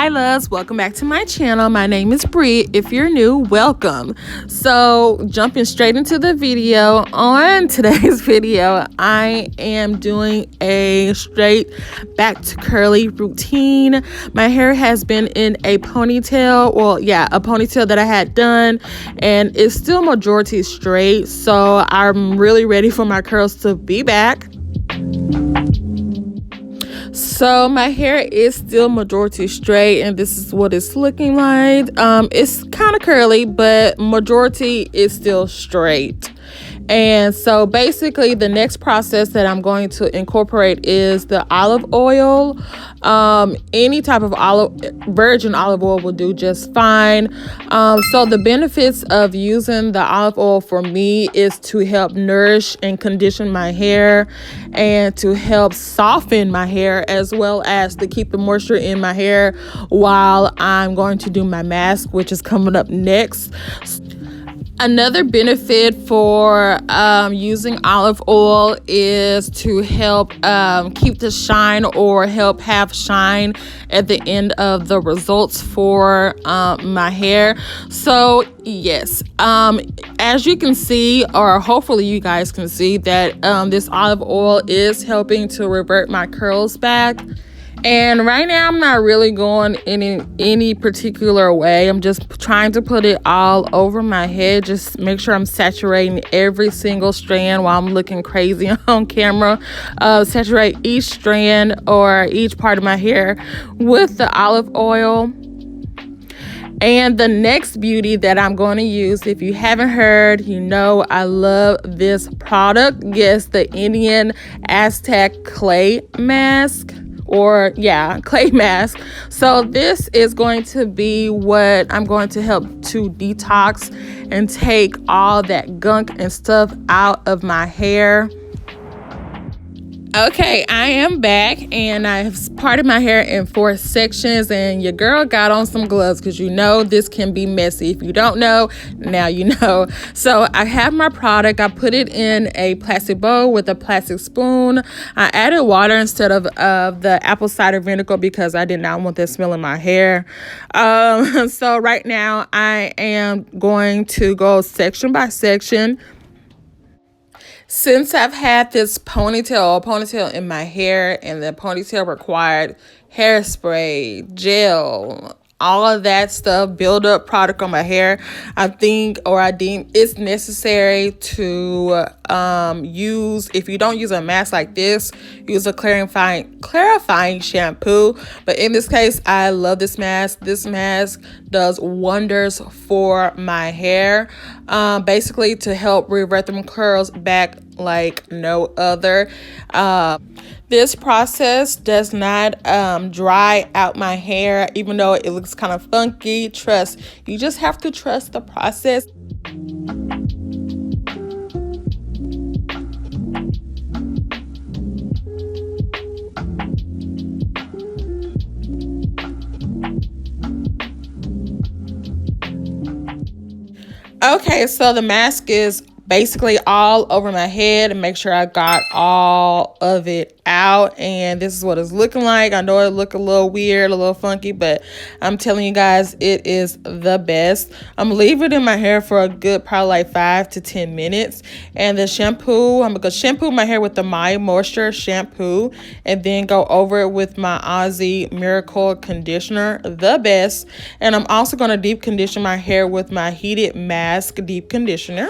Hi loves, welcome back to my channel. My name is Bree. If you're new, welcome. So jumping straight into the video, on today's video I am doing a straight back to curly routine. My hair has been in a ponytail, a ponytail that I had done, and it's still majority straight, so I'm really ready for my curls to be back. So my hair is still majority straight, and this is what it's looking like. It's kind of curly, but majority is still straight. And so basically the next process that I'm going to incorporate is the olive oil. Any type of virgin olive oil will do just fine. So the benefits of using the olive oil for me is to help nourish and condition my hair, and to help soften my hair, as well as to keep the moisture in my hair while I'm going to do my mask, which is coming up next. Another benefit for using olive oil is to help keep the shine, or help have shine at the end of the results for my hair. So yes, as you can see, or hopefully you guys can see, that this olive oil is helping to revert my curls back. And right now I'm not really going in any particular way. I'm just trying to put it all over my head. Just make sure I'm saturating every single strand while I'm looking crazy on camera. Saturate each strand or each part of my hair with the olive oil. And the next beauty that I'm going to use, if you haven't heard, you know I love this product. Yes, the Indian Aztec clay mask. Clay mask. So this is going to be what I'm going to help to detox and take all that gunk and stuff out of my hair. Okay, I am back, and I've parted my hair in 4 sections, and your girl got on some gloves because you know this can be messy. If you don't know, now you know. So I have my product. I put it in a plastic bowl with a plastic spoon. I added water instead of the apple cider vinegar because I did not want that smell in my hair. So right now I am going to go section by section. Since I've had this ponytail in my hair, and the ponytail required hairspray, gel, all of that stuff, build up product on my hair, I deem it's necessary to use, if you don't use a mask like this, use a clarifying shampoo. But in this case, I love this mask. This mask does wonders for my hair, basically to help revert them curls back like no other. This process does not dry out my hair, even though it looks kind of funky. You just have to trust the process. Okay, so the mask is basically all over my head, and make sure I got all of it out, and this is what it's looking like. I know it look a little weird, a little funky, but I'm telling you guys, it is the best. I'm leaving it in my hair for a good probably like 5 to 10 minutes. And the shampoo, I'm gonna shampoo my hair with the My Moisture shampoo, and then go over it with my Aussie Miracle conditioner, the best. And I'm also gonna deep condition my hair with my Heated Mask deep conditioner.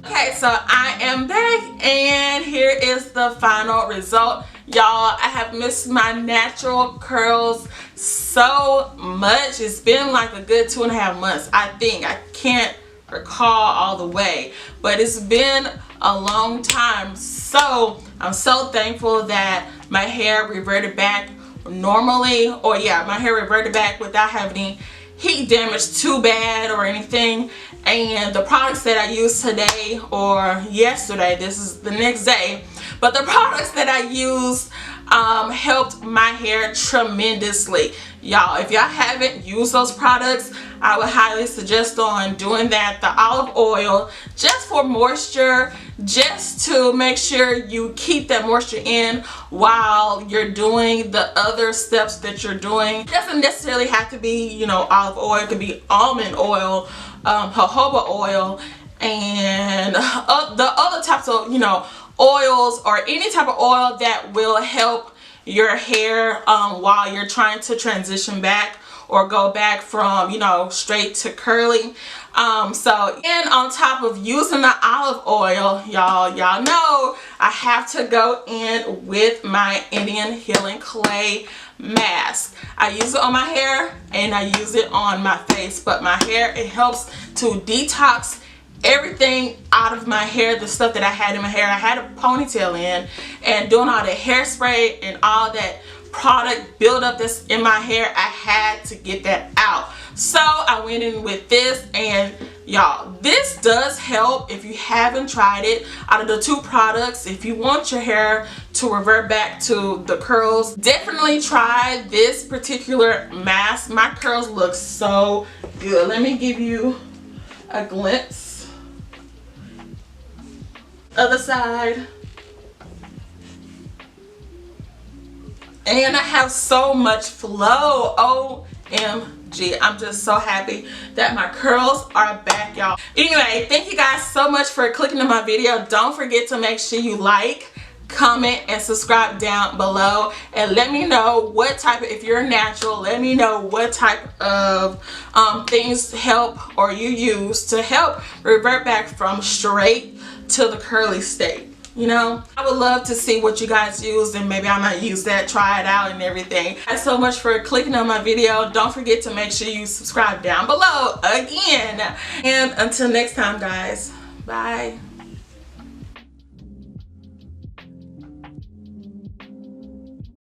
Okay, so I am back, and here is the final result. Y'all, I have missed my natural curls so much. It's been like a good 2.5 months, I think. I can't recall all the way, but it's been a long time. So I'm so thankful that my hair reverted back normally, my hair reverted back without having heat damage too bad or anything. And the products that I used today or yesterday, this is the next day, but the products that I used helped my hair tremendously. Y'all, if y'all haven't used those products, I would highly suggest on doing that. The olive oil, just for moisture, just to make sure you keep that moisture in while you're doing the other steps that you're doing. It doesn't necessarily have to be, you know, olive oil. It could be almond oil, jojoba oil, and the other types of, you know, oils, or any type of oil that will help your hair while you're trying to transition back or go back from, you know, straight to curly. And on top of using the olive oil, y'all know I have to go in with my Indian Healing Clay mask. I use it on my hair and I use it on my face, but my hair, it helps to detox everything out of my hair, the stuff that I had in my hair. I had a ponytail in, and doing all the hairspray and all that product buildup that's in my hair, I had to get that out. So I went in with this, and y'all, this does help. If you haven't tried it, out of the two products, if you want your hair to revert back to the curls, definitely try this particular mask. My curls look so good. Let me give you a glimpse. Other side. And I have so much flow. OMG. I'm just so happy that my curls are back, y'all. Anyway, thank you guys so much for clicking on my video. Don't forget to make sure you like, comment, and subscribe down below. And let me know what type of, if you're natural, let me know what type of things help or you use to help revert back from straight to the curly state. You know, I would love to see what you guys use, and maybe I might use that, try it out and everything. Thanks so much for clicking on my video. Don't forget to make sure you subscribe down below again. And until next time, guys, bye.